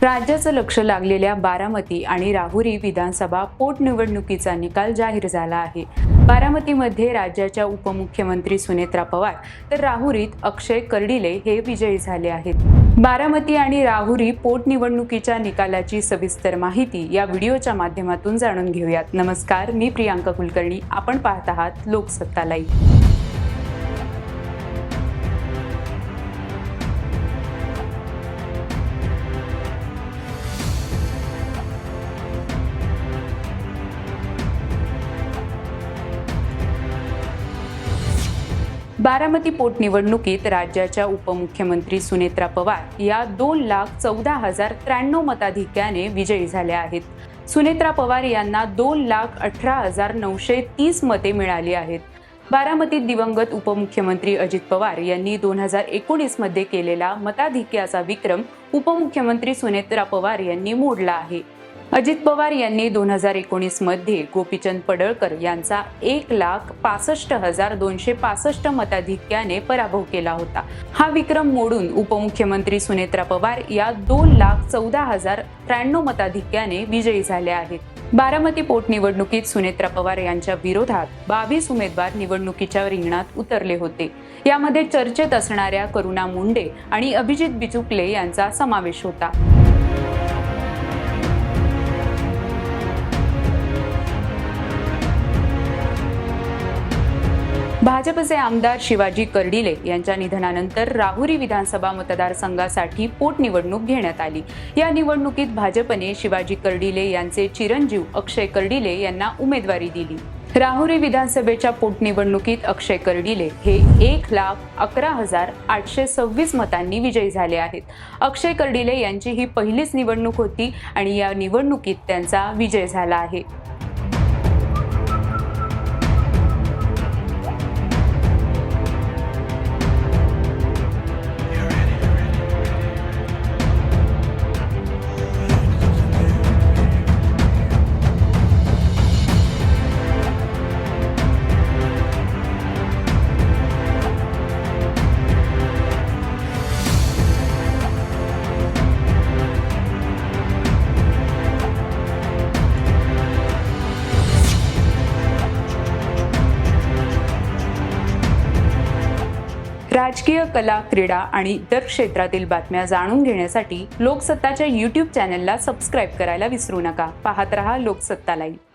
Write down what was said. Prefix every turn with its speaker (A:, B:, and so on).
A: राज्याचं लक्ष लागलेल्या बारामती आणि राहुरी विधानसभा पोटनिवडणुकीचा निकाल जाहीर झाला आहे। बारामतीमध्ये राज्याच्या उपमुख्यमंत्री सुनेत्रा पवार तर राहुरीत अक्षय कर्डिले हे विजयी झाले आहेत। बारामती आणि राहुरी पोटनिवडणुकीच्या निकालाची सविस्तर माहिती या व्हिडिओच्या माध्यमातून जाणून घेऊयात। नमस्कार, मी प्रियांका कुलकर्णी, आपण पाहत आहात लोकसत्ता लाईव्ह। बारामती पोटनिवडणुकीत राज्याच्या उपमुख्यमंत्री सुनेत्रा पवार या 2,14,093 मताधिक्याने विजयी झाल्या आहेत। सुनेत्रा पवार यांना 2,18,930 मते मिळाली आहेत। बारामतीत दिवंगत उपमुख्यमंत्री अजित पवार यांनी 2019 मध्ये केलेला मताधिक्याचा विक्रम उपमुख्यमंत्री सुनेत्रा पवार यांनी मोडला आहे। अजित पवार यांनी 2019 मध्ये गोपीचंद पडळकर यांचा 1,65,265 मताधिक्याने पराभव केला होता। हा विक्रम मोडून उपमुख्यमंत्री सुनेत्रा पवार या 2,14,093 मताधिक्याने विजयी झाले आहेत। बारामती पोटनिवडणुकीत सुनेत्रा पवार यांच्या विरोधात 22 उमेदवार निवडणुकीच्या रिंगणात उतरले होते। यामध्ये चर्चेत असणाऱ्या करुणा मुंडे आणि अभिजित बिचुकले यांचा समावेश होता। भाजपचे आमदार शिवाजी कर्डिले यांच्या निधनानंतर राहुरी विधानसभा मतदारसंघासाठी पोटनिवडणूक घेण्यात आली। या निवडणुकीत भाजपने शिवाजी कर्डिले यांचे चिरंजीव अक्षय कर्डिले यांना उमेदवारी दिली। राहुरी विधानसभेच्या पोटनिवडणुकीत अक्षय कर्डिले हे 1,11,826 मतांनी विजयी झाले आहेत। अक्षय कर्डिले यांची ही पहिलीच निवडणूक होती आणि या निवडणुकीत त्यांचा विजय झाला आहे। राजकीय, कला, क्रीडा आणि इतर क्षेत्रातील बातम्या जाणून घेण्यासाठी लोकसत्ताच्या YouTube चॅनलला सबस्क्राईब करायला विसरू नका। पाहत रहा लोकसत्ता लाईव्ह।